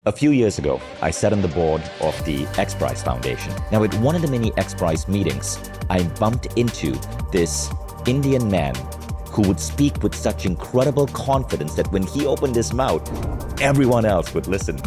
A few years ago, I sat on the board of the X Prize Foundation. Now, at one of the many X Prize meetings, I bumped into this Indian man who would speak with such incredible confidence that when he opened his mouth, everyone else would listen.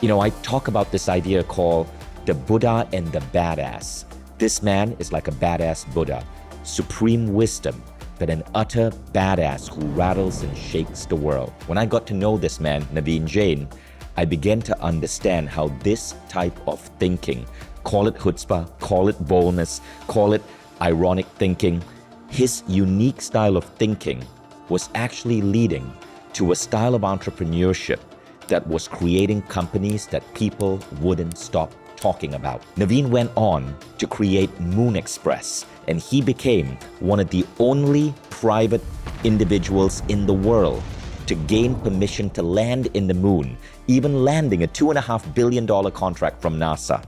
You know, I talk about this idea called the Buddha and the badass. This man is like a badass Buddha, supreme wisdom, but an utter badass who rattles and shakes the world. When I got to know this man, Naveen Jain, I began to understand how this type of thinking, call it chutzpah, call it boldness, call it ironic thinking, his unique style of thinking was actually leading to a style of entrepreneurship that was creating companies that people wouldn't stop talking about. Naveen went on to create Moon Express, and he became one of the only private individuals in the world to gain permission to land in the moon, even landing a $2.5 billion contract from NASA.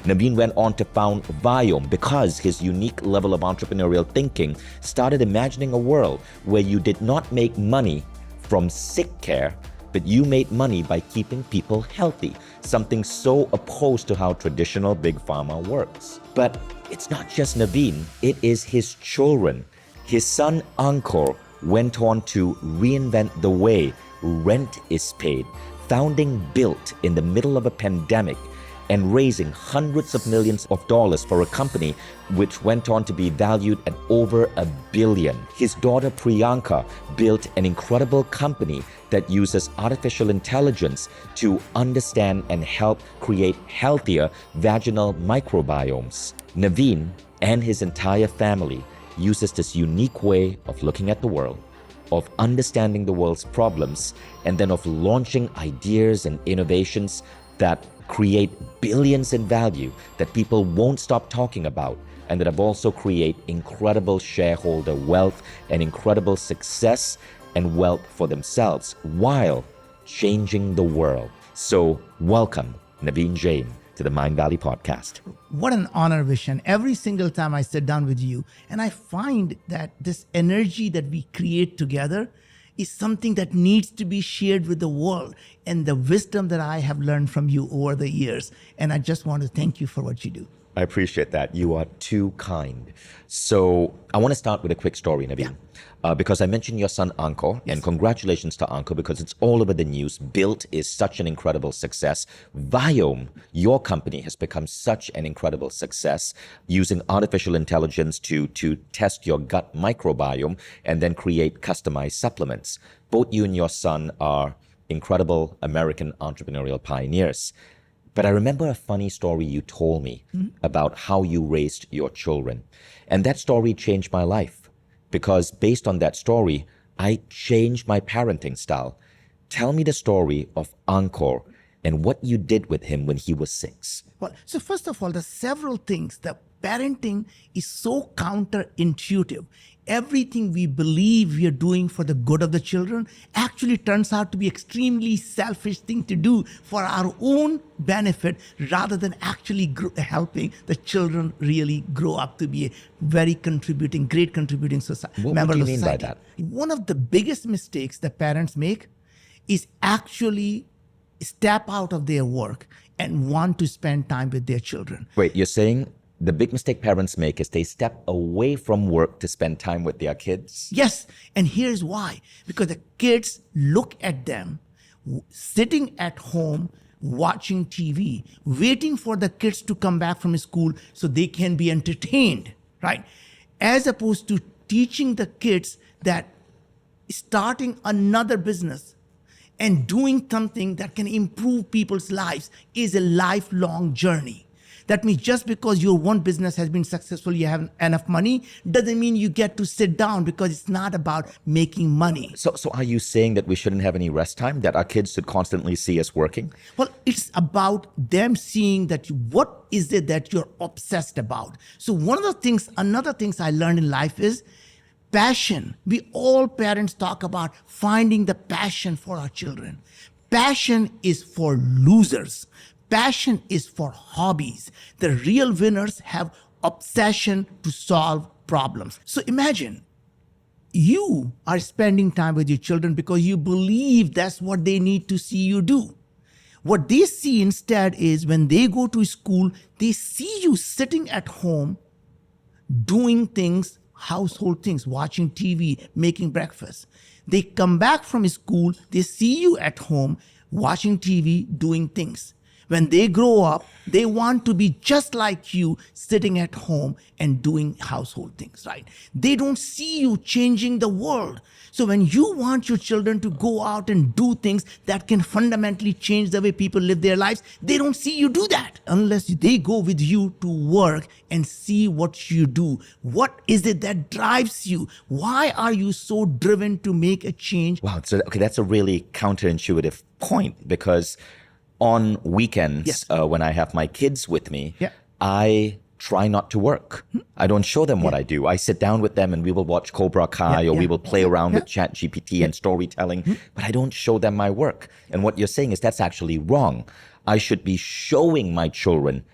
Naveen went on to found Viome because his unique level of entrepreneurial thinking started imagining a world where you did not make money from sick care, but you made money by keeping people healthy, something so opposed to how traditional big pharma works. But it's not just Naveen, it is his children. His son Ankur went on to reinvent the way rent is paid, founding Built in the middle of a pandemic and raising hundreds of millions of dollars for a company which went on to be valued at over $1 billion. His daughter Priyanka built an incredible company that uses artificial intelligence to understand and help create healthier vaginal microbiomes. Naveen and his entire family uses this unique way of looking at the world, of understanding the world's problems, and then of launching ideas and innovations that create billions in value that people won't stop talking about, and that have also created incredible shareholder wealth and incredible success and wealth for themselves while changing the world. So welcome, Naveen Jain, to the Mind Valley podcast. What an honor, Vishen. Every single time I sit down with you, and I find that this energy that we create together is something that needs to be shared with the world, and the wisdom that I have learned from you over the years. And I just want to thank you for what you do. I appreciate that. You are too kind. So I want to start with a quick story, Naveen, because I mentioned your son, Ankur, Yes. and congratulations to Ankur because it's all over the news. Built is such an incredible success. Viome, your company, has become such an incredible success using artificial intelligence to test your gut microbiome and then create customized supplements. Both you and your son are incredible American entrepreneurial pioneers. But I remember a funny story you told me about how you raised your children. And that story changed my life because based on that story, I changed my parenting style. Tell me the story of Ankur and what you did with him when he was 6. Well, so first of all, there's several things. The parenting is so counterintuitive. Everything we believe we are doing for the good of the children actually turns out to be extremely selfish thing to do for our own benefit rather than actually helping the children really grow up to be a very great contributing member What do you of mean society. by that? One of the biggest mistakes that parents make is actually step out of their work and want to spend time with their children. Wait, you're saying the big mistake parents make is they step away from work to spend time with their kids? Yes, and here's why. Because the kids look at them sitting at home watching TV, waiting for the kids to come back from school so they can be entertained, right? As opposed to teaching the kids that starting another business and doing something that can improve people's lives is a lifelong journey. That means just because your one business has been successful, you have enough money, doesn't mean you get to sit down because it's not about making money. So are you saying that we shouldn't have any rest time, that our kids should constantly see us working? Well, it's about them seeing that what is it that you're obsessed about. So another things I learned in life is passion. We all parents talk about finding the passion for our children. Passion is for losers. Passion is for hobbies. The real winners have obsession to solve problems. So imagine you are spending time with your children because you believe that's what they need to see you do. What they see instead is when they go to school, they see you sitting at home doing things, household things, watching TV, making breakfast. They come back from school, they see you at home watching TV, doing things. When they grow up, they want to be just like you, sitting at home and doing household things, right? They don't see you changing the world. So when you want your children to go out and do things that can fundamentally change the way people live their lives, they don't see you do that unless they go with you to work and see what you do. What is it that drives you? Why are you so driven to make a change? Wow. So, okay, that's a really counterintuitive point because on weekends, Yes. When I have my kids with me, Yeah. I try not to work. I don't show them what I do. I sit down with them and we will watch Cobra Kai or we will play around with ChatGPT and storytelling, but I don't show them my work. And what you're saying is that's actually wrong. I should be showing my children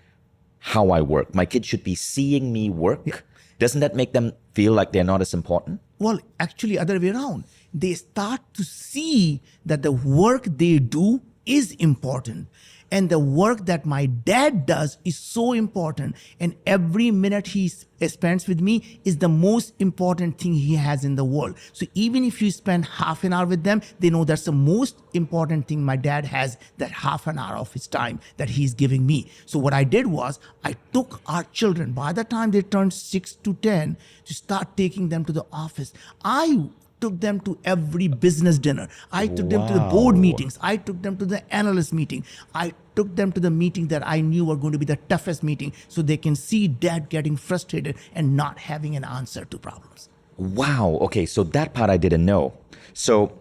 how I work. My kids should be seeing me work. Doesn't that make them feel like they're not as important? Well, actually, other way around. They start to see that the work they do is important. And the work that my dad does is so important. And every minute he spends with me is the most important thing he has in the world. So even if you spend half an hour with them, they know that's the most important thing my dad has, that half an hour of his time that he's giving me. So what I did was I took our children, by the time they turned 6 to 10, to start taking them to the office. I took them to every business dinner. I took them to the board meetings. I took them to the analyst meeting. I took them to the meeting that I knew were going to be the toughest meeting so they can see dad getting frustrated and not having an answer to problems. Wow. Okay. So that part I didn't know. So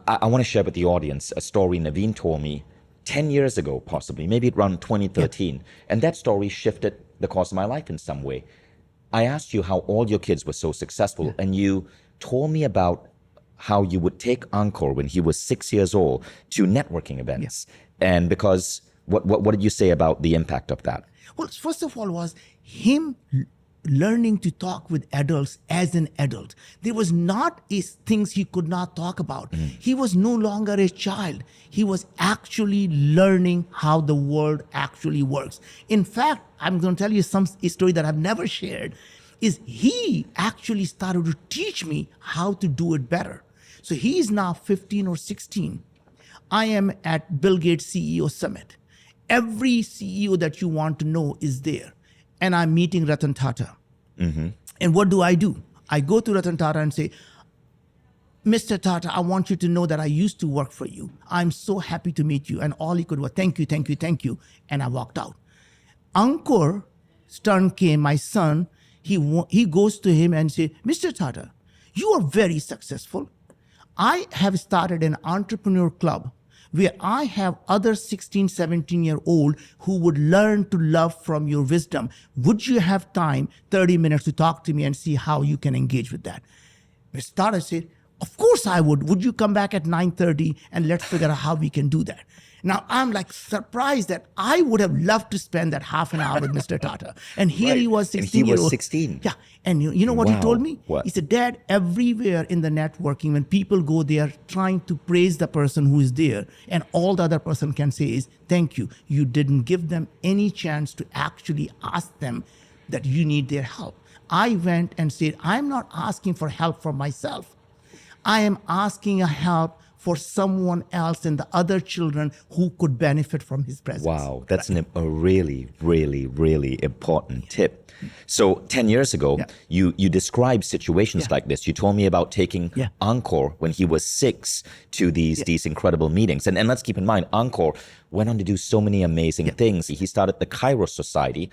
I want to share with the audience a story Naveen told me 10 years ago, possibly, maybe around 2013. And that story shifted the course of my life in some way. I asked you how all your kids were so successful, and you told me about how you would take Ankur when he was 6 years old to networking events. And because, what did you say about the impact of that? Well, first of all was him learning to talk with adults as an adult. There was not things he could not talk about. He was no longer a child. He was actually learning how the world actually works. In fact, I'm going to tell you a story that I've never shared, is he actually started to teach me how to do it better. So he is now 15 or 16. I am at Bill Gates CEO Summit. Every CEO that you want to know is there. And I'm meeting Ratan Tata. And what do? I go to Ratan Tata and say, Mr. Tata, I want you to know that I used to work for you. I'm so happy to meet you. And all he could was, thank you, thank you, thank you. And I walked out. Ankur Stern came, my son, he goes to him and says, Mr. Tata, you are very successful. I have started an entrepreneur club where I have other 16, 17-year-old who would learn to love from your wisdom. Would you have time, 30 minutes, to talk to me and see how you can engage with that? Mr. Tata said, of course I would. Would you come back at 9:30 and let's figure out how we can do that? Now, I'm like surprised that I would have loved to spend that half an hour with Mr. Tata. And here he was 16 And he years was old. 16. Yeah. And you know what he told me? What? He said, Dad, everywhere in the networking, when people go there trying to praise the person who is there, and all the other person can say is, thank you. You didn't give them any chance to actually ask them that you need their help. I went and said, I'm not asking for help for myself. I am asking a help for someone else and the other children who could benefit from his presence. Wow, that's a really, really, really important tip. So 10 years ago, you described situations like this. You told me about taking Ankur when he was 6 to these incredible meetings. And let's keep in mind, Ankur went on to do so many amazing things. He started the Kairos Society,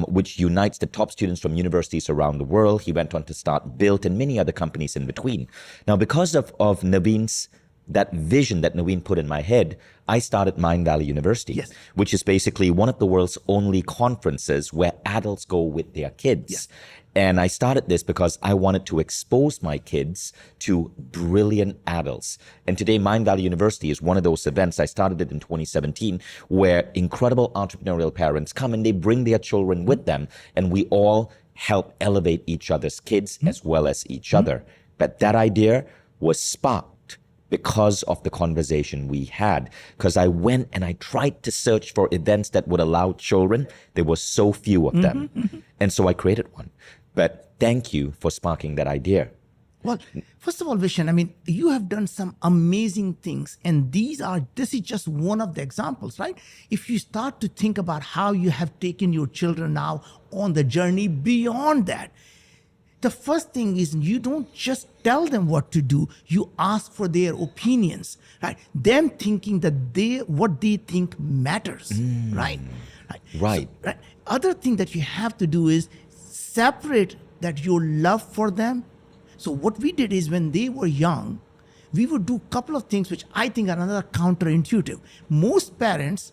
which unites the top students from universities around the world. He went on to start Built and many other companies in between. Now, because of Naveen's that vision that Naveen put in my head, I started Mind Valley University, which is basically one of the world's only conferences where adults go with their kids. And I started this because I wanted to expose my kids to brilliant adults. And today, Mind Valley University is one of those events. I started it in 2017, where incredible entrepreneurial parents come and they bring their children with them. And we all help elevate each other's kids as well as each other. But that idea was sparked because of the conversation we had. Because I went and I tried to search for events that would allow children. There were so few of them. And so I created one. But thank you for sparking that idea. Well, first of all, Vishen, I mean, you have done some amazing things, and this is just one of the examples, right? If you start to think about how you have taken your children now on the journey beyond that, the first thing is you don't just tell them what to do, you ask for their opinions, right? Them thinking that what they think matters, right? Right. So, right. Other thing that you have to do is separate that your love for them. So what we did is when they were young, we would do a couple of things which I think are another counterintuitive. Most parents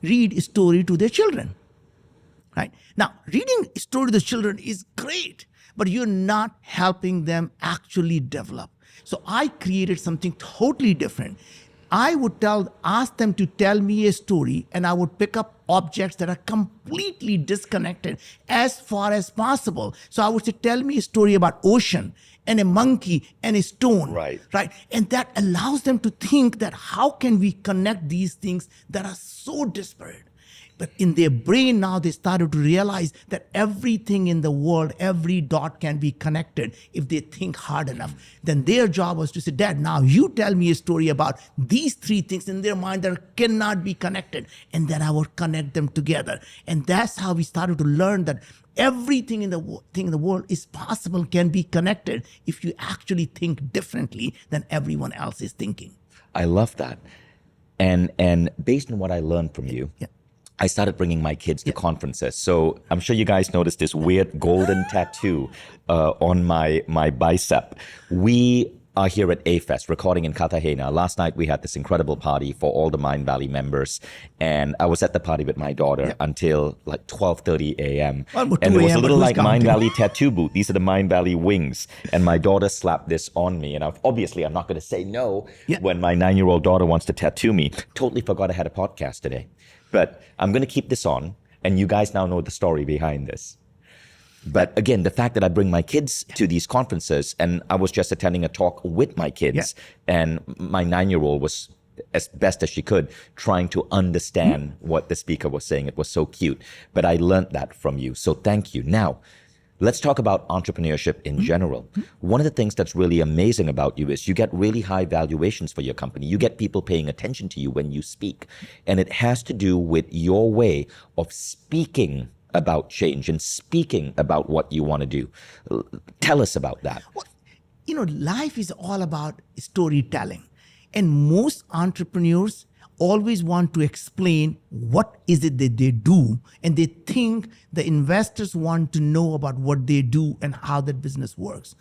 read a story to their children, right? Now, reading a story to the children is great, but you're not helping them actually develop. So I created something totally different. I would ask them to tell me a story, and I would pick up objects that are completely disconnected as far as possible. So I would say, tell me a story about ocean and a monkey and a stone. Right. Right. And that allows them to think that how can we connect these things that are so disparate? But in their brain now, they started to realize that everything in the world, every dot can be connected if they think hard enough. Then their job was to say, Dad, now you tell me a story about these three things in their mind that cannot be connected. And then I would connect them together. And that's how we started to learn that everything in the world is possible, can be connected if you actually think differently than everyone else is thinking. I love that. And based on what I learned from you, I started bringing my kids to conferences. So I'm sure you guys noticed this weird golden tattoo on my bicep. We are here at A-Fest, recording in Cartagena. Last night, we had this incredible party for all the Mind Valley members. And I was at the party with my daughter until like 12:30 a.m. And there was a little like Mind Valley tattoo booth. These are the Mind Valley wings. And my daughter slapped this on me. And obviously, I'm not going to say no when my 9-year-old daughter wants to tattoo me. Totally forgot I had a podcast today. But I'm going to keep this on, and you guys now know the story behind this. But again, the fact that I bring my kids to these conferences, and I was just attending a talk with my kids, and my 9-year-old was, as best as she could, trying to understand what the speaker was saying. It was so cute. But I learned that from you. So thank you. Now, let's talk about entrepreneurship in general. One of the things that's really amazing about you is you get really high valuations for your company. You get people paying attention to you when you speak. And it has to do with your way of speaking about change and speaking about what you want to do. Tell us about that. Well, life is all about storytelling. And most entrepreneurs always want to explain what is it that they do, and they think the investors want to know about what they do and how that business works.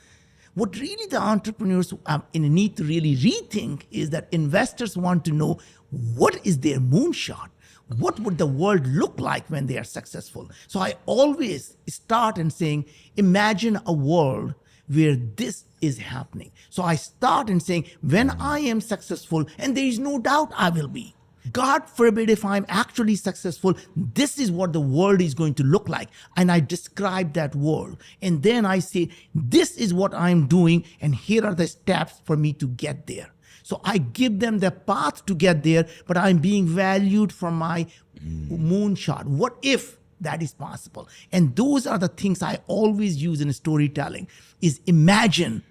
What really the entrepreneurs need to really rethink is that investors want to know what is their moonshot. What would the world look like when they are successful? So I always start in saying, imagine a world where this is happening. So I start in saying, when I am successful, and there is no doubt I will be, God forbid if I'm actually successful, this is what the world is going to look like. And I describe that world. And then I say, this is what I'm doing, and here are the steps for me to get there. So I give them the path to get there, but I'm being valued for my moonshot. What if that is possible? And those are the things I always use in storytelling, is imagine.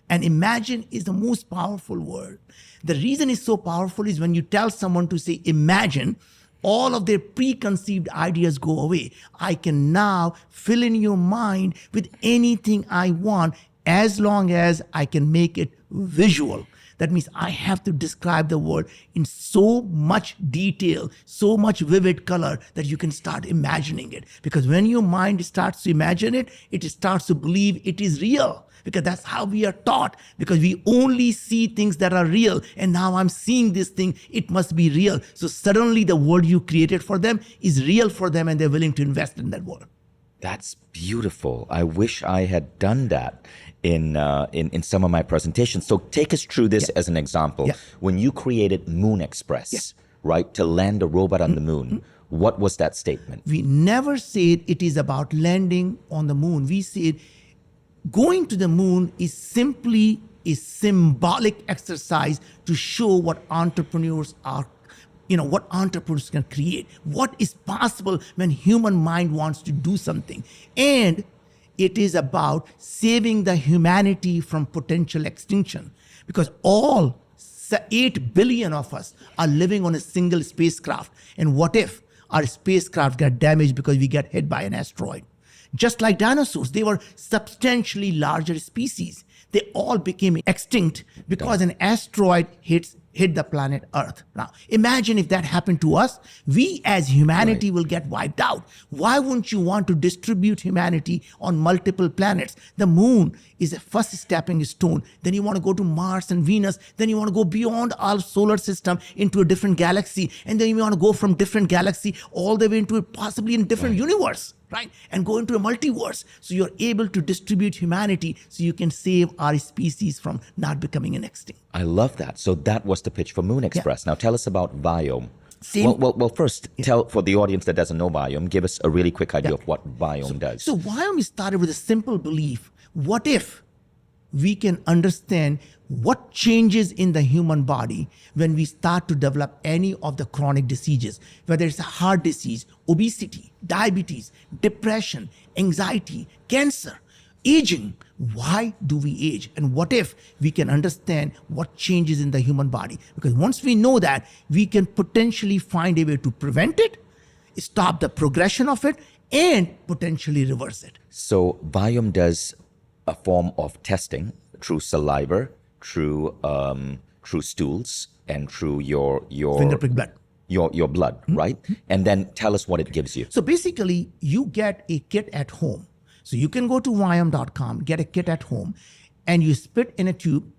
And imagine is the most powerful word. The reason it's so powerful is when you tell someone to say imagine, all of their preconceived ideas go away. I can now fill in your mind with anything I want as long as I can make it visual. That means I have to describe the world in so much detail, so much vivid color that you can start imagining it. Because when your mind starts to imagine it, it starts to believe it is real. Because that's how we are taught. Because we only see things that are real. And now I'm seeing this thing, it must be real. So suddenly the world you created for them is real for them, and they're willing to invest in that world. That's beautiful. I wish I had done that in some of my presentations. So take us through this as an example. When you created Moon Express, right, to land a robot on the moon, what was that statement? We never said it is about landing on the moon. We said going to the moon is simply a symbolic exercise to show what entrepreneurs are, what entrepreneurs can create, what is possible when human mind wants to do something. And it is about saving the humanity from potential extinction, because all 8 billion of us are living on a single spacecraft. And what if our spacecraft got damaged because we get hit by an asteroid? Just like dinosaurs, they were substantially larger species. They all became extinct because an asteroid hit the planet Earth. Now, imagine if that happened to us. We as humanity will get wiped out. Why wouldn't you want to distribute humanity on multiple planets? The moon is a first stepping stone. Then you want to go to Mars and Venus. Then you want to go beyond our solar system into a different galaxy. And then you want to go from different galaxy all the way into possibly in different universe. Right? And go into a multiverse. So you're able to distribute humanity so you can save our species from not becoming an extinct. I love that. So that was the pitch for Moon Express. Now tell us about Viome. Same. Well, first, tell for the audience that doesn't know Viome, give us a really quick idea of what Viome does. So Viome started with a simple belief. What if we can understand what changes in the human body when we start to develop any of the chronic diseases, whether it's a heart disease, obesity, diabetes, depression, anxiety, cancer, aging. Why do we age? And what if we can understand what changes in the human body? Because once we know that, we can potentially find a way to prevent it, stop the progression of it, and potentially reverse it. So Viome does a form of testing through saliva, through stools, and through your Finger prick blood. Your blood, right? And then tell us what it gives you. So basically, you get a kit at home. So you can go to viome.com, get a kit at home, and you spit in a tube,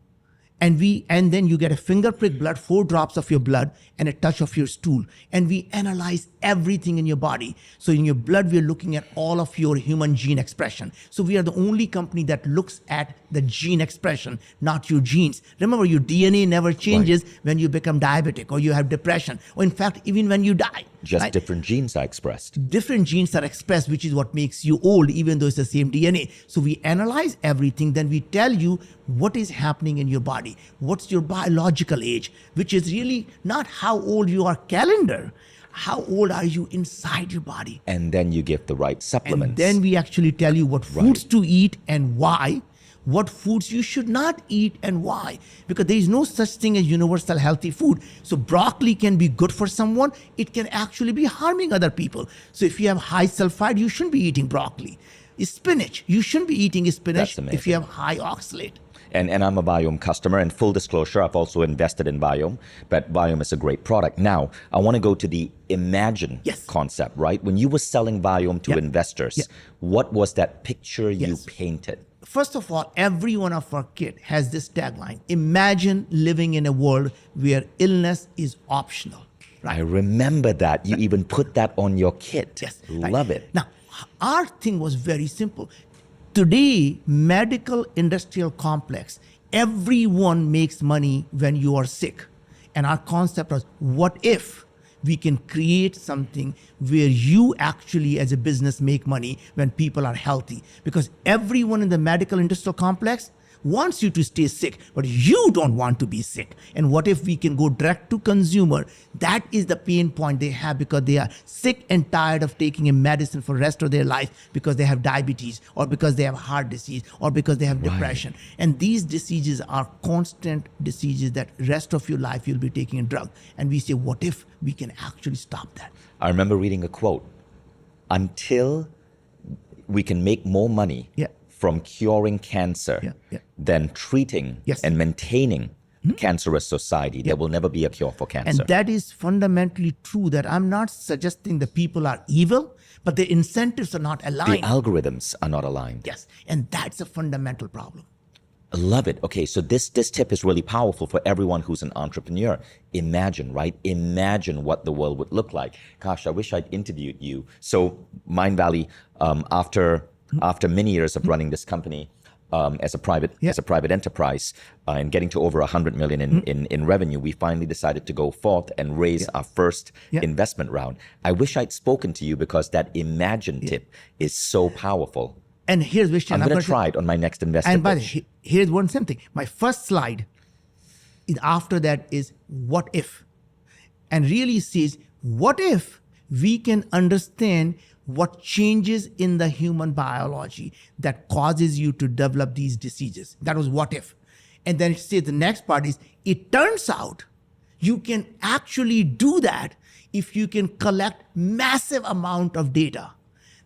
and then you get a finger prick blood, 4 drops of your blood, and a touch of your stool. And we analyze everything in your body. So in your blood, we're looking at all of your human gene expression. So we are the only company that looks at the gene expression, not your genes. Remember, your DNA never changes when you become diabetic or you have depression, or in fact, even when you die. Just different genes are expressed. Different genes are expressed, which is what makes you old, even though it's the same DNA. So we analyze everything, then we tell you what is happening in your body, what's your biological age, which is really not how old you are calendar, how old are you inside your body. And then you give the right supplements. And then we actually tell you what foods to eat and why, what foods you should not eat and why, because there is no such thing as universal healthy food. So broccoli can be good for someone, it can actually be harming other people. So if you have high sulfide, you shouldn't be eating broccoli. Spinach, you shouldn't be eating spinach if you have high oxalate. And I'm a Viome customer, and full disclosure, I've also invested in Viome, but Viome is a great product. Now, I want to go to the imagine concept, right? When you were selling Viome to investors, what was that picture you painted? First of all, every one of our kit has this tagline: imagine living in a world where illness is optional. Right? I remember that. You even put that on your kit. Yes. Love it. Now, our thing was very simple. Today, medical industrial complex, everyone makes money when you are sick. And our concept was, what if we can create something where you actually as a business make money when people are healthy? Because everyone in the medical industrial complex wants you to stay sick, but you don't want to be sick. And what if we can go direct to consumer? That is the pain point they have, because they are sick and tired of taking a medicine for the rest of their life because they have diabetes, or because they have heart disease, or because they have depression. And these diseases are constant diseases that rest of your life you'll be taking a drug. And we say, what if we can actually stop that? I remember reading a quote: until we can make more money from curing cancer than treating and maintaining cancerous society, there will never be a cure for cancer. And that is fundamentally true, that I'm not suggesting the people are evil, but the incentives are not aligned. The algorithms are not aligned. Yes, and that's a fundamental problem. I love it. Okay, so this tip is really powerful for everyone who's an entrepreneur. Imagine, right? Imagine what the world would look like. Gosh, I wish I'd interviewed you. So Mind Valley, after many years of running this company as a private enterprise and getting to over 100 million in revenue, we finally decided to go forth and raise our first investment round. I wish I'd spoken to you, because that imagine tip is so powerful. And here's Vishnu. I'm going to try it on my next investor And by the pitch. way, here's one something. My first slide after that is what if, and really says what if we can understand what changes in the human biology that causes you to develop these diseases. That was what if. And then it says the next part is it turns out you can actually do that if you can collect massive amount of data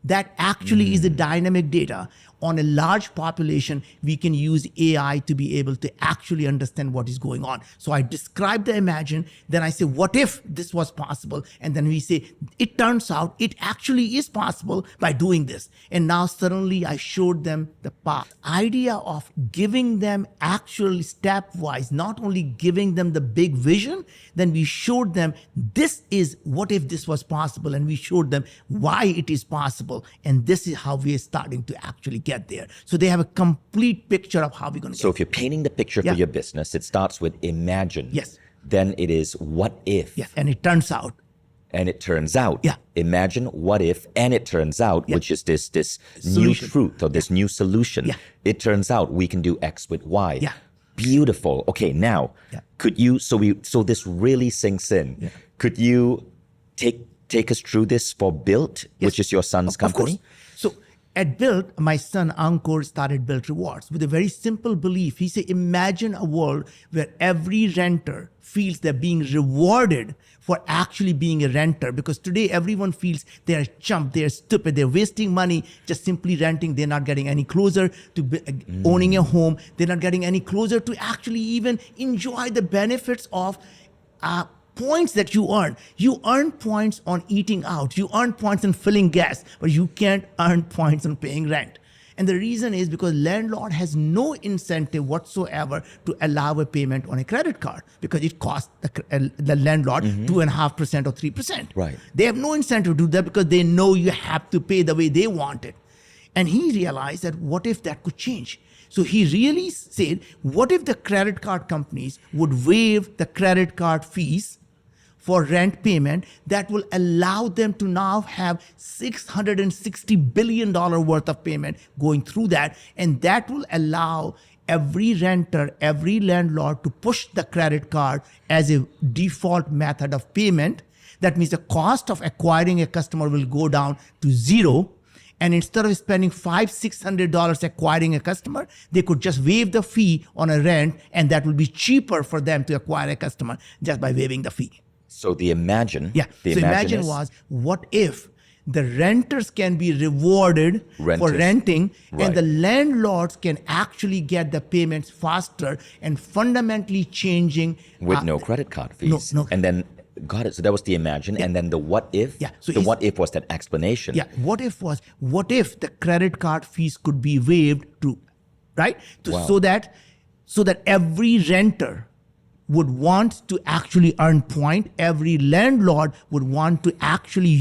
that actually is a dynamic data on a large population. We can use AI to be able to actually understand what is going on. So I describe the imagine, then I say, what if this was possible? And then we say, it turns out it actually is possible by doing this. And now suddenly I showed them the path. Idea of giving them actually stepwise, not only giving them the big vision, then we showed them this is what if this was possible. And we showed them why it is possible. And this is how we are starting to actually get there. So they have a complete picture of how we're going to get So if you're painting the picture for your business, it starts with imagine. Yes. Then it is what if. Yes. And it turns out. And it turns out. Yeah. Imagine what if, and it turns out, which is this new Solution. truth or this new solution. Yeah. It turns out we can do X with Y. Yeah. Beautiful. Okay, now could you so this really sinks in. Yeah. Could you take us through this for Built, which is your son's company? Of course. So at Built, my son Ankur started Built Rewards with a very simple belief. He said, imagine a world where every renter feels they're being rewarded for actually being a renter. Because today everyone feels they're chump, they're stupid, they're wasting money just simply renting. They're not getting any closer to owning a home. They're not getting any closer to actually even enjoy the benefits of points that you earn. You earn points on eating out. You earn points on filling gas, but you can't earn points on paying rent. And the reason is because landlord has no incentive whatsoever to allow a payment on a credit card because it costs the landlord 2.5% or 3%. Right. They have no incentive to do that because they know you have to pay the way they want it. And he realized that what if that could change? So he really said, what if the credit card companies would waive the credit card fees for rent payment that will allow them to now have $660 billion worth of payment going through that. And that will allow every renter, every landlord to push the credit card as a default method of payment. That means the cost of acquiring a customer will go down to zero. And instead of spending $500-600 acquiring a customer, they could just waive the fee on a rent, and that will be cheaper for them to acquire a customer just by waiving the fee. So the imagine. Yeah. The So imagine was, what if the renters can be rewarded for renting, and the landlords can actually get the payments faster and fundamentally changing with no credit card fees. No. And then got it. So that was the imagine, and then the what if. Yeah. So the what if was that explanation. Yeah. What if the credit card fees could be waived right? So that every renter would want to actually earn point. Every landlord would want to actually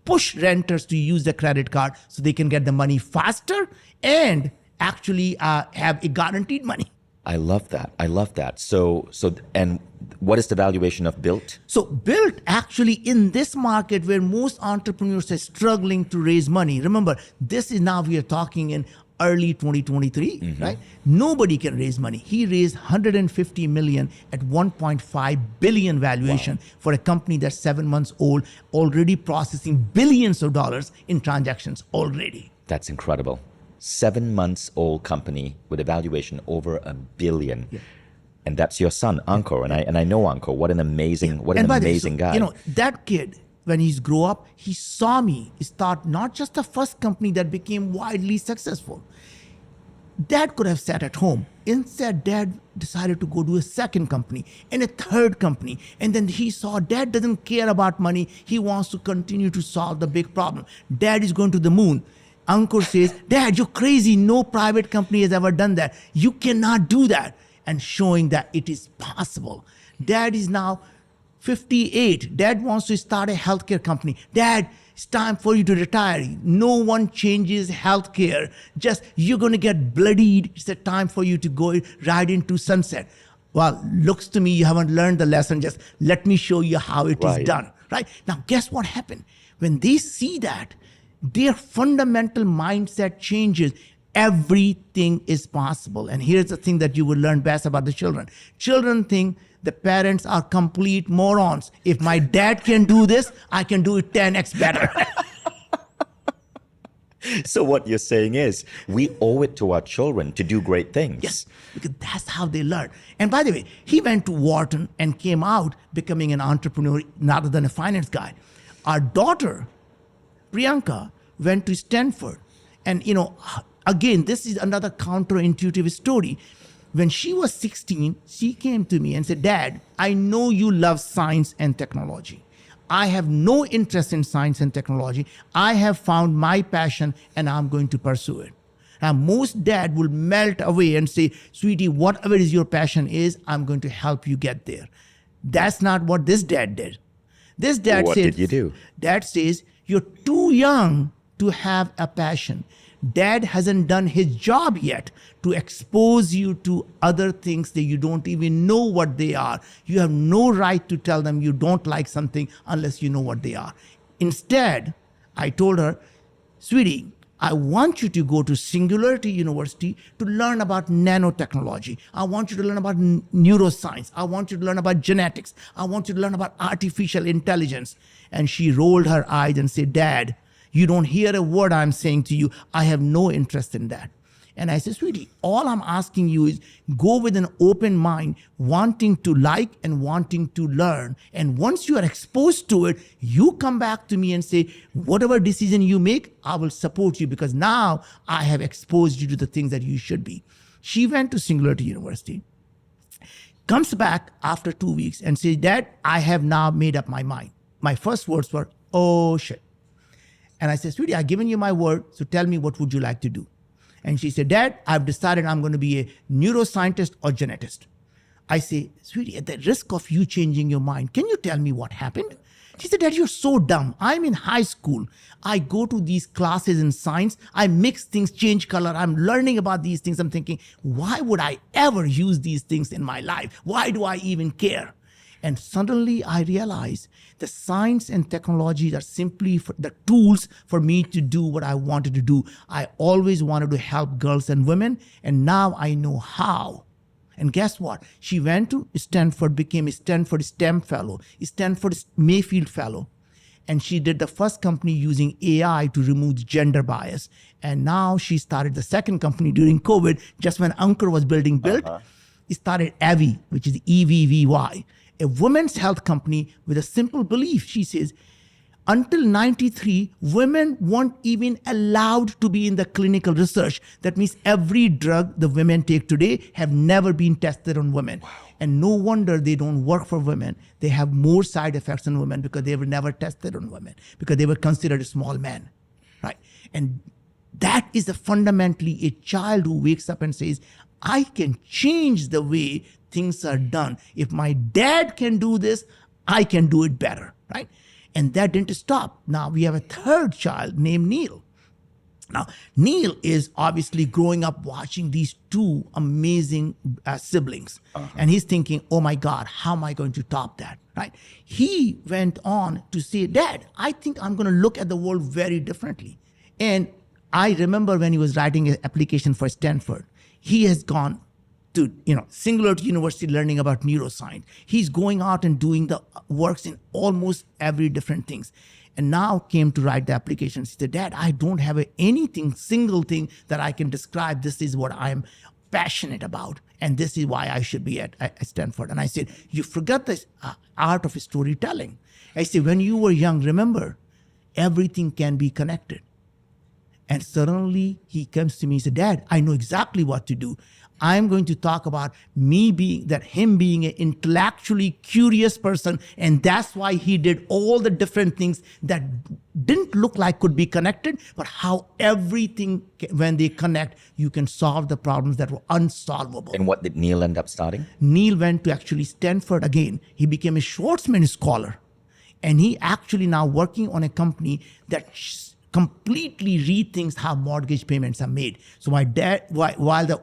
push renters to use the credit card so they can get the money faster and actually have a guaranteed money. I love that. So, and what is the valuation of Built? So Built actually in this market where most entrepreneurs are struggling to raise money. Remember, this is now we are talking in early 2023, right? Nobody can raise money. He raised $150 million at 1.5 billion valuation for a company that's 7 months old, already processing billions of dollars in transactions already. That's incredible. 7 months old company with a valuation over $1 billion. Yeah. And that's your son, Ankur. And I know Ankur. What an amazing, guy. You know, that kid, when he's grow up, he saw me start not just the first company that became widely successful. Dad could have sat at home. Instead, Dad decided to go do a second company and a third company. And then he saw Dad doesn't care about money. He wants to continue to solve the big problem. Dad is going to the moon. Ankur says, Dad, you're crazy. No private company has ever done that. You cannot do that. And showing that it is possible. Dad is now 58. Dad wants to start a healthcare company. Dad, it's time for you to retire. No one changes healthcare. Just you're going to get bloodied. It's the time for you to go right into sunset. Well, looks to me you haven't learned the lesson. Just let me show you how it is done. Right? Now, guess what happened? When they see that, their fundamental mindset changes. Everything is possible. And here's the thing that you will learn best about the children. Children think the parents are complete morons. If my dad can do this, I can do it 10x better. So what you're saying is we owe it to our children to do great things. Yes, because that's how they learn. And by the way, he went to Wharton and came out becoming an entrepreneur rather than a finance guy. Our daughter, Priyanka, went to Stanford. And, again, this is another counterintuitive story. When she was 16, she came to me and said, Dad, I know you love science and technology. I have no interest in science and technology. I have found my passion and I'm going to pursue it. Now, most dad will melt away and say, sweetie, whatever is your passion is, I'm going to help you get there. That's not what this dad did. This dad What said, did you do? Dad says, you're too young to have a passion. Dad hasn't done his job yet to expose you to other things that you don't even know what they are. You have no right to tell them you don't like something unless you know what they are. Instead, I told her, sweetie, I want you to go to Singularity University to learn about nanotechnology. I want you to learn about neuroscience. I want you to learn about genetics. I want you to learn about artificial intelligence. And she rolled her eyes and said, Dad, you don't hear a word I'm saying to you. I have no interest in that. And I said, sweetie, all I'm asking you is go with an open mind, wanting to like and wanting to learn. And once you are exposed to it, you come back to me and say, whatever decision you make, I will support you because now I have exposed you to the things that you should be. She went to Singularity University, comes back after 2 weeks and says, Dad, I have now made up my mind. My first words were, oh shit. And I said, sweetie, I've given you my word, so tell me what would you like to do? And she said, Dad, I've decided I'm going to be a neuroscientist or genetist. I say, sweetie, at the risk of you changing your mind, can you tell me what happened? She said, Dad, you're so dumb. I'm in high school. I go to these classes in science. I mix things, change color. I'm learning about these things. I'm thinking, why would I ever use these things in my life? Why do I even care? And suddenly I realized the science and technology are simply the tools for me to do what I wanted to do. I always wanted to help girls and women, and now I know how. And guess what? She went to Stanford, became a Stanford STEM fellow, a Stanford Mayfield fellow. And she did the first company using AI to remove gender bias. And now she started the second company during COVID, just when Ankur was building Built. He started Evvy, which is EVVY, a women's health company with a simple belief. She says, until 93, women weren't even allowed to be in the clinical research. That means every drug the women take today have never been tested on women. Wow. And no wonder they don't work for women. They have more side effects than women because they were never tested on women, because they were considered small men, right? And that is fundamentally a child who wakes up and says, I can change the way things are done. If my dad can do this, I can do it better, right? And that didn't stop. Now we have a third child named Neil. Now, Neil is obviously growing up watching these two amazing siblings. And he's thinking, oh my God, how am I going to top that, right? He went on to say, Dad, I think I'm going to look at the world very differently. And I remember when he was writing an application for Stanford, he has gone to Singularity University learning about neuroscience. He's going out and doing the works in almost every different things. And now came to write the application. He said, Dad, I don't have single thing that I can describe. This is what I'm passionate about. And this is why I should be at Stanford. And I said, you forgot the art of storytelling. I said, when you were young, remember, everything can be connected. And suddenly he comes to me and said, Dad, I know exactly what to do. I'm going to talk about him being an intellectually curious person. And that's why he did all the different things that didn't look like could be connected, but how everything, when they connect, you can solve the problems that were unsolvable. And what did Neil end up starting? Neil went to actually Stanford again. He became a Schwarzman scholar. And he actually now working on a company that completely rethinks how mortgage payments are made. So my dad, while the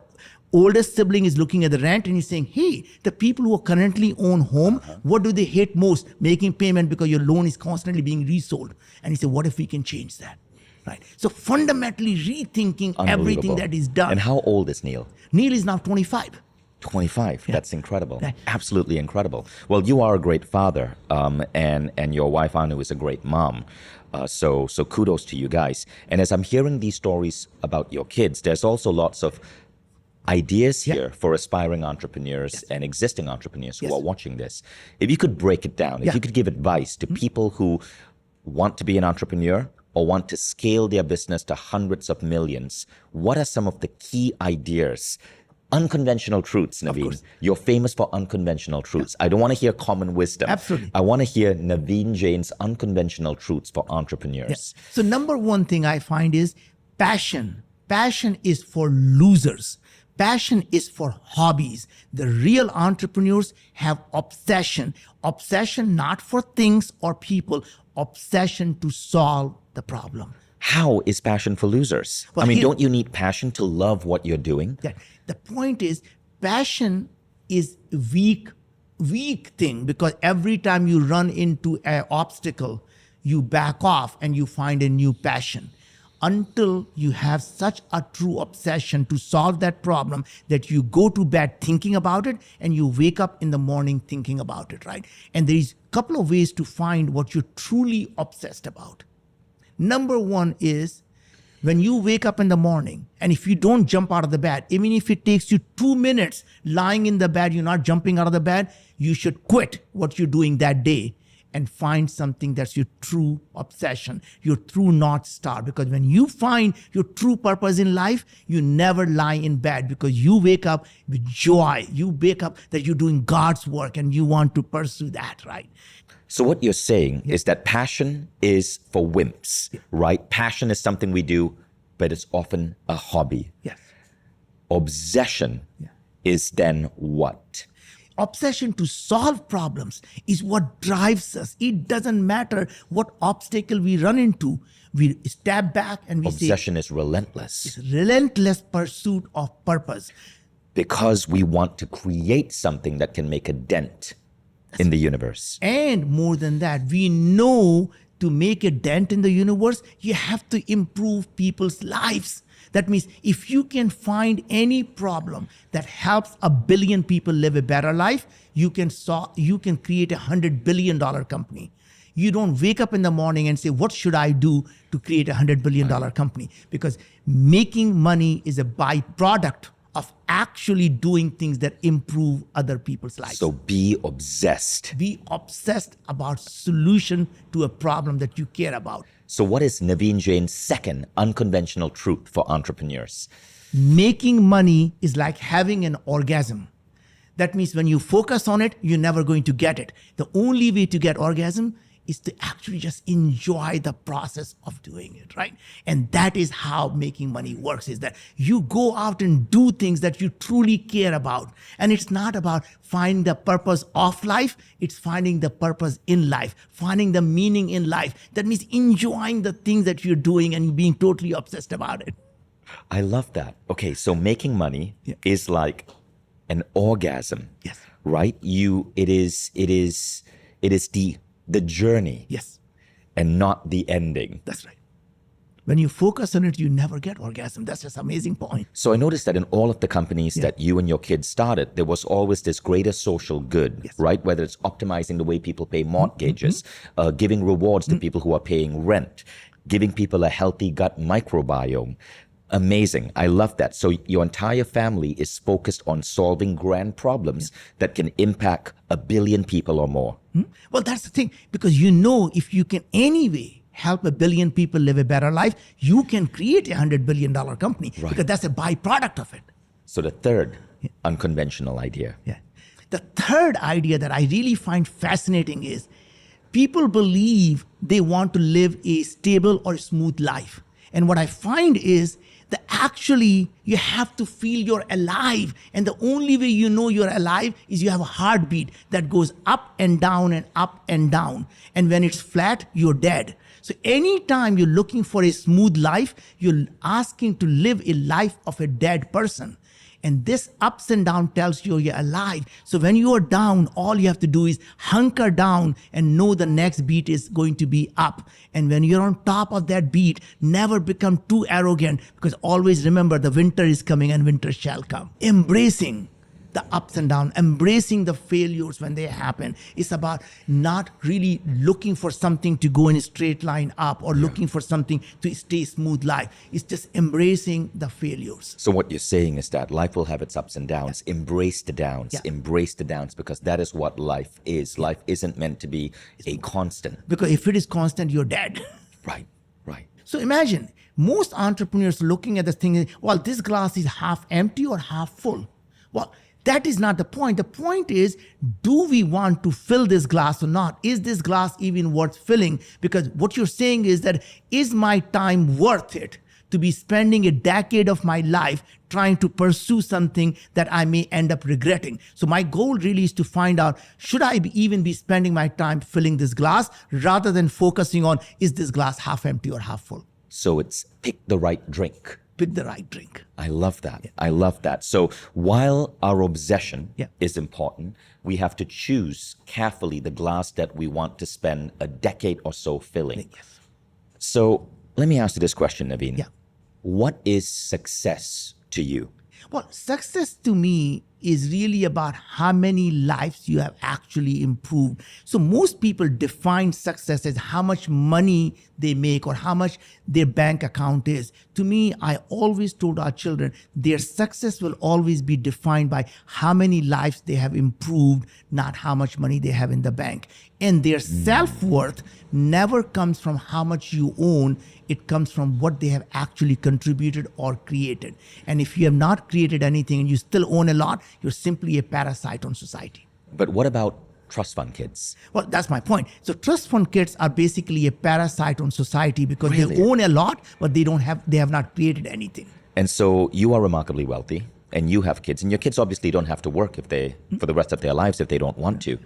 oldest sibling is looking at the rent and he's saying, hey, the people who currently own home, what do they hate most? Making payment because your loan is constantly being resold. And he said, what if we can change that? Right. So fundamentally rethinking everything Unbelievable. that is done. And how old is Neil? Neil is now 25. 25. That's incredible. Yeah. Absolutely incredible. Well, you are a great father, and your wife Anu is a great mom. So kudos to you guys. And as I'm hearing these stories about your kids, there's also lots of ideas here for aspiring entrepreneurs and existing entrepreneurs who are watching this. If you could break it down, if you could give advice to people who want to be an entrepreneur or want to scale their business to hundreds of millions, what are some of the key ideas? Unconventional truths, Naveen. You're famous for unconventional truths. I don't want to hear common wisdom. Absolutely. I want to hear Naveen Jain's unconventional truths for entrepreneurs. So number one thing I find is passion. Passion is for losers. Passion is for hobbies. The real entrepreneurs have obsession. Obsession not for things or people, obsession to solve the problem. How is passion for losers? Well, I mean, don't you need passion to love what you're doing? Yeah. The point is, passion is weak thing, because every time you run into an obstacle, you back off and you find a new passion. Until you have such a true obsession to solve that problem that you go to bed thinking about it and you wake up in the morning thinking about it, right? And there is a couple of ways to find what you're truly obsessed about. Number one is when you wake up in the morning, and if you don't jump out of the bed, even if it takes you 2 minutes lying in the bed, you're not jumping out of the bed, you should quit what you're doing that day and find something that's your true obsession, your true North Star. Because when you find your true purpose in life, you never lie in bed, because you wake up with joy. You wake up that you're doing God's work and you want to pursue that, right? So what you're saying is that passion is for wimps, right? Passion is something we do, but it's often a hobby. Yes. Obsession is then what? Obsession to solve problems is what drives us. It doesn't matter what obstacle we run into. We step back and we Obsession is relentless. it's relentless pursuit of purpose. Because we want to create something that can make a dent in the universe. And more than that, we know to make a dent in the universe, you have to improve people's lives. That means if you can find any problem that helps 1 billion people live a better life, you can create $100 billion company. You don't wake up in the morning and say, what should I do to create $100 billion company? Because making money is a byproduct of actually doing things that improve other people's lives. So be obsessed. Be obsessed about solution to a problem that you care about. So what is Naveen Jain's second unconventional truth for entrepreneurs? Making money is like having an orgasm. That means when you focus on it, you're never going to get it. The only way to get orgasm is to actually just enjoy the process of doing it, right? And that is how making money works, is that you go out and do things that you truly care about. And it's not about finding the purpose of life, it's finding the purpose in life, finding the meaning in life. That means enjoying the things that you're doing and being totally obsessed about it. I love that. Okay, so making money is like an orgasm. Yes. Right? It is the journey. Yes. And not the ending. That's right. When you focus on it, you never get orgasm. That's just an amazing point. So I noticed that in all of the companies that you and your kids started, there was always this greater social good, right? Whether it's optimizing the way people pay mortgages, giving rewards to people who are paying rent, giving people a healthy gut microbiome. Amazing. I love that. So your entire family is focused on solving grand problems that can impact 1 billion people or more. Well, that's the thing, because you know if you can anyway help 1 billion people live a better life, you can create $100 billion company, because that's a byproduct of it. So the third unconventional idea. The third idea that I really find fascinating is people believe they want to live a stable or smooth life. And what I find is that actually you have to feel you're alive. And the only way you know you're alive is you have a heartbeat that goes up and down and up and down. And when it's flat, you're dead. So anytime you're looking for a smooth life, you're asking to live a life of a dead person. And this ups and down tells you you're alive. So when you are down, all you have to do is hunker down and know the next beat is going to be up. And when you're on top of that beat, never become too arrogant, because always remember the winter is coming and winter shall come. Embracing the ups and downs, embracing the failures when they happen. It's about not really looking for something to go in a straight line up or looking for something to stay smooth life. It's just embracing the failures. So what you're saying is that life will have its ups and downs. Embrace the downs. Embrace the downs, because that is what life is. Life isn't meant to be a constant. Because if it is constant, you're dead. Right, right. So imagine most entrepreneurs looking at this thing, well, this glass is half empty or half full. Well, that is not the point. The point is, do we want to fill this glass or not? Is this glass even worth filling? Because what you're saying is that, is my time worth it to be spending a decade of my life trying to pursue something that I may end up regretting? So my goal really is to find out, should I even be spending my time filling this glass rather than focusing on, is this glass half empty or half full? So it's pick the right drink. Pick the right drink. I love that. I love that. So while our obsession is important, we have to choose carefully the glass that we want to spend a decade or so filling. Yes. So let me ask you this question, Naveen. Yeah. What is success to you? Well, success to me is really about how many lives you have actually improved. So most people define success as how much money they make or how much their bank account is. To me, I always told our children, their success will always be defined by how many lives they have improved, not how much money they have in the bank. And their self-worth never comes from how much you own. It comes from what they have actually contributed or created. And if you have not created anything and you still own a lot, you're simply a parasite on society. But what about trust fund kids? Well, that's my point. So trust fund kids are basically a parasite on society because Really? they own a lot, but they have not created anything. And so you are remarkably wealthy and you have kids, and your kids obviously don't have to work for the rest of their lives if they don't want to.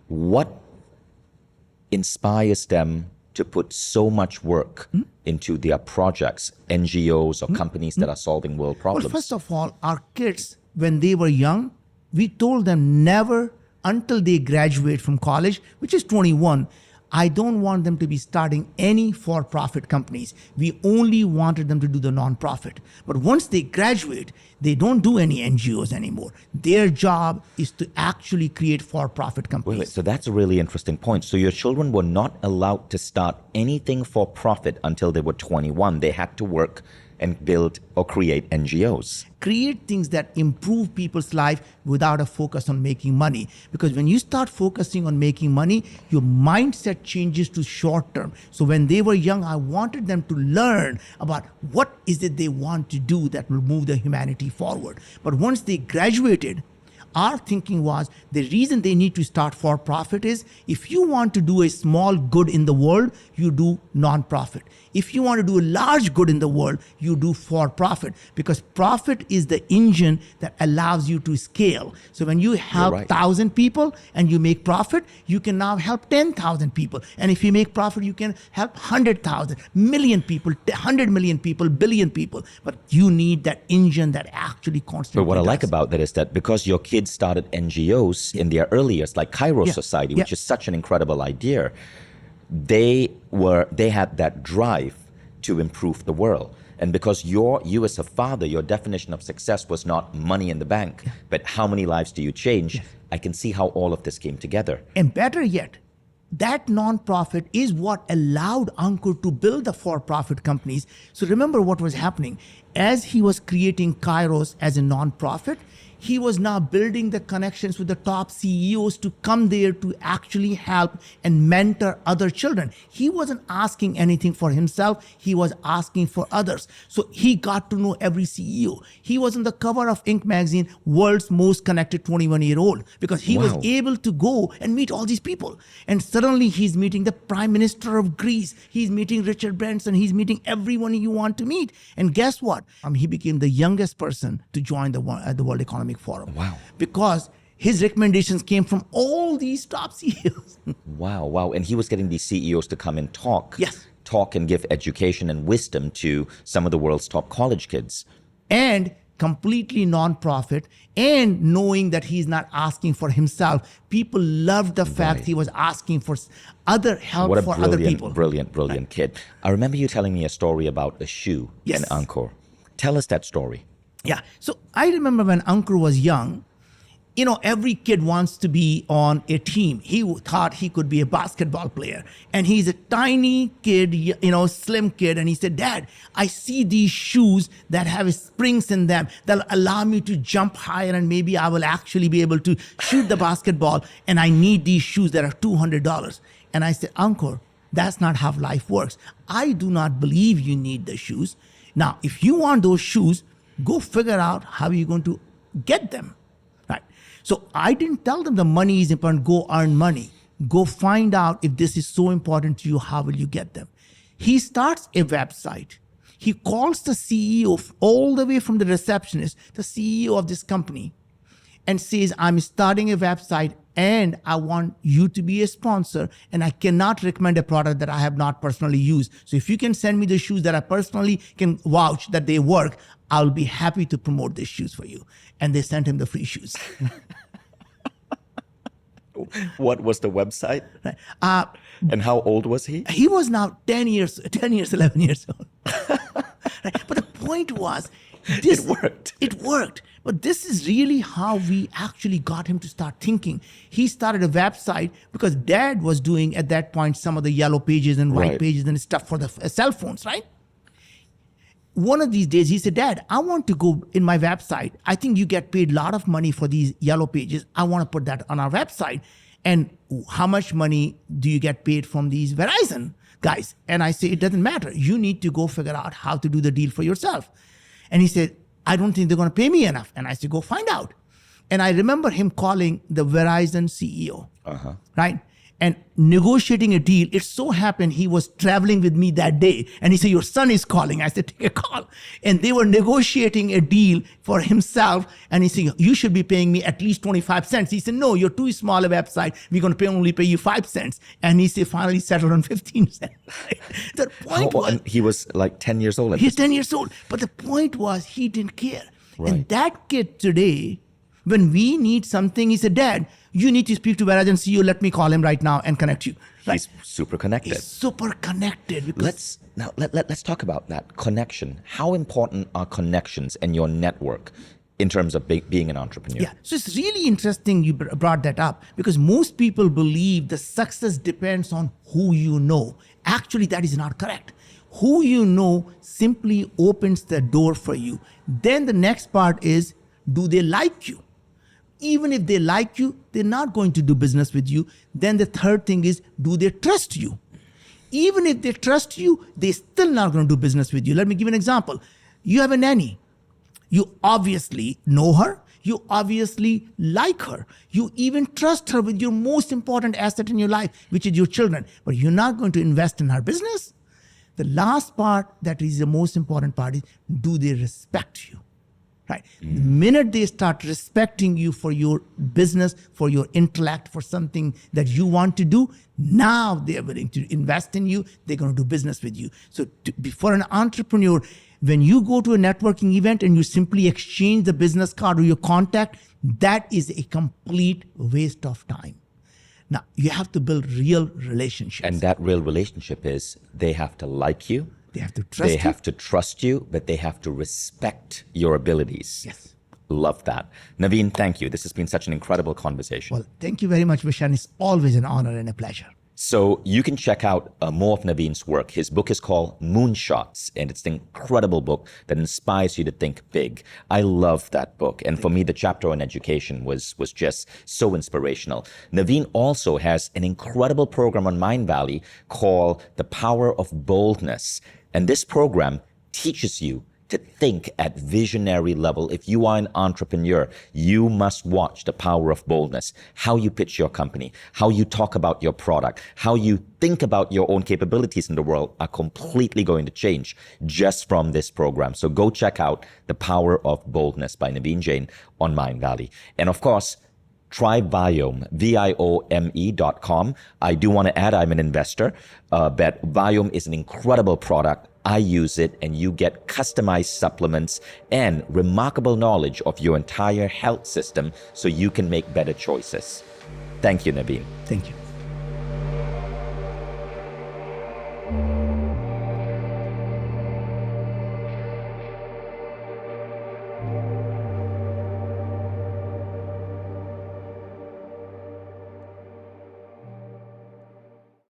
What inspires them to put so much work into their projects, NGOs or companies that are solving world problems? Well, first of all, our kids, when they were young, we told them never until they graduate from college, which is 21, I don't want them to be starting any for-profit companies. We only wanted them to do the non-profit. But once they graduate, they don't do any NGOs anymore. Their job is to actually create for-profit companies. Wait, so that's a really interesting point. So your children were not allowed to start anything for profit until they were 21. They had to work and build or create NGOs. Create things that improve people's life without a focus on making money. Because when you start focusing on making money, your mindset changes to short term. So when they were young, I wanted them to learn about what is it they want to do that will move the humanity forward. But once they graduated, our thinking was the reason they need to start for profit is if you want to do a small good in the world, you do non-profit. If you want to do a large good in the world, you do for profit, because profit is the engine that allows you to scale. So when you help 1,000 people and you make profit, you can now help 10,000 people. And if you make profit, you can help 100,000, million people, 100 million people, billion people. But you need that engine that actually constantly But what I like does. about that is that because your kids started NGOs in their early years, like Kairos Society, which is such an incredible idea, they had that drive to improve the world. And because you as a father, your definition of success was not money in the bank, but how many lives do you change? I can see how all of this came together. And better yet, that nonprofit is what allowed Ankur to build the for-profit companies. So remember what was happening. As he was creating Kairos as a nonprofit, he was now building the connections with the top CEOs to come there to actually help and mentor other children. He wasn't asking anything for himself. He was asking for others. So he got to know every CEO. He was on the cover of Inc. magazine, world's most connected 21-year-old, because he was able to go and meet all these people. And suddenly he's meeting the Prime Minister of Greece. He's meeting Richard Branson. He's meeting everyone you want to meet. And guess what? He became the youngest person to join the World Economic Forum. Wow. Because his recommendations came from all these top CEOs. Wow. And he was getting these CEOs to come and talk. Yes. Talk and give education and wisdom to some of the world's top college kids. And completely non-profit, and knowing that he's not asking for himself. People loved the fact he was asking for other help What a for other brilliant, people. brilliant kid. I remember you telling me a story about a shoe in Angkor. Tell us that story. Yeah. So I remember when Ankur was young, every kid wants to be on a team. He thought he could be a basketball player. And he's a tiny kid, slim kid. And he said, Dad, I see these shoes that have springs in them that'll allow me to jump higher, and maybe I will actually be able to shoot the basketball. And I need these shoes that are $200. And I said, Ankur, that's not how life works. I do not believe you need the shoes. Now, if you want those shoes, go figure out how you're going to get them. Right? So I didn't tell them the money is important. Go earn money. Go find out if this is so important to you, how will you get them? He starts a website. He calls the CEO all the way from the receptionist, the CEO of this company, and says, I'm starting a website and I want you to be a sponsor, and I cannot recommend a product that I have not personally used. So if you can send me the shoes that I personally can vouch that they work, I'll be happy to promote these shoes for you. And they sent him the free shoes. What was the website? And how old was he? He was now 11 years old. Right? But the point was, it worked. It worked. But this is really how we actually got him to start thinking. He started a website because Dad was doing at that point some of the yellow pages and white pages and stuff for the cell phones, right? One of these days he said, Dad, I want to go in my website. I think you get paid a lot of money for these yellow pages. I want to put that on our website. And how much money do you get paid from these Verizon guys? And I say, it doesn't matter. You need to go figure out how to do the deal for yourself. And he said, I don't think they're going to pay me enough. And I said, go find out. And I remember him calling the Verizon CEO, right? And negotiating a deal. It so happened he was traveling with me that day. And he said, your son is calling. I said, take a call. And they were negotiating a deal for himself. And he said, you should be paying me at least 25 cents. He said, no, you're too small a website. We're going to only pay you 5 cents. And he said, finally settled on 15 cents. The point was, he was like 10 years old. He's 10 years old. But the point was, he didn't care. Right. And that kid today, when we need something, he said, Dad, you need to speak to Verizon CEO. Let me call him right now and connect you. Right? He's super connected. He's super connected. Because Let's talk about that connection. How important are connections and your network in terms of being an entrepreneur? Yeah, so it's really interesting you brought that up, because most people believe the success depends on who you know. Actually, that is not correct. Who you know simply opens the door for you. Then the next part is, do they like you? Even if they like you, they're not going to do business with you. Then the third thing is, do they trust you? Even if they trust you, they're still not going to do business with you. Let me give you an example. You have a nanny. You obviously know her. You obviously like her. You even trust her with your most important asset in your life, which is your children. But you're not going to invest in her business. The last part, that is the most important part, is, do they respect you? Right. The minute they start respecting you for your business, for your intellect, for something that you want to do, now they're willing to invest in you. They're going to do business with you. So for an entrepreneur, when you go to a networking event and you simply exchange the business card or your contact, that is a complete waste of time. Now, you have to build real relationships. And that real relationship is, they have to like you. They have to trust you. They have to trust you, but they have to respect your abilities. Yes. Love that. Naveen, thank you. This has been such an incredible conversation. Well, thank you very much, Vishan. It's always an honor and a pleasure. So you can check out more of Naveen's work. His book is called Moonshots, and it's an incredible book that inspires you to think big. I love that book. And for me, the chapter on education was just so inspirational. Naveen also has an incredible program on Mindvalley called The Power of Boldness. And this program teaches you to think at visionary level. If you are an entrepreneur, you must watch The Power of Boldness. How you pitch your company, how you talk about your product, how you think about your own capabilities in the world are completely going to change just from this program. So go check out The Power of Boldness by Naveen Jain on Mindvalley. And of course, try Viome, Viome.com. I do want to add, I'm an investor, but Viome is an incredible product. I use it, and you get customized supplements and remarkable knowledge of your entire health system so you can make better choices. Thank you, Naveen. Thank you.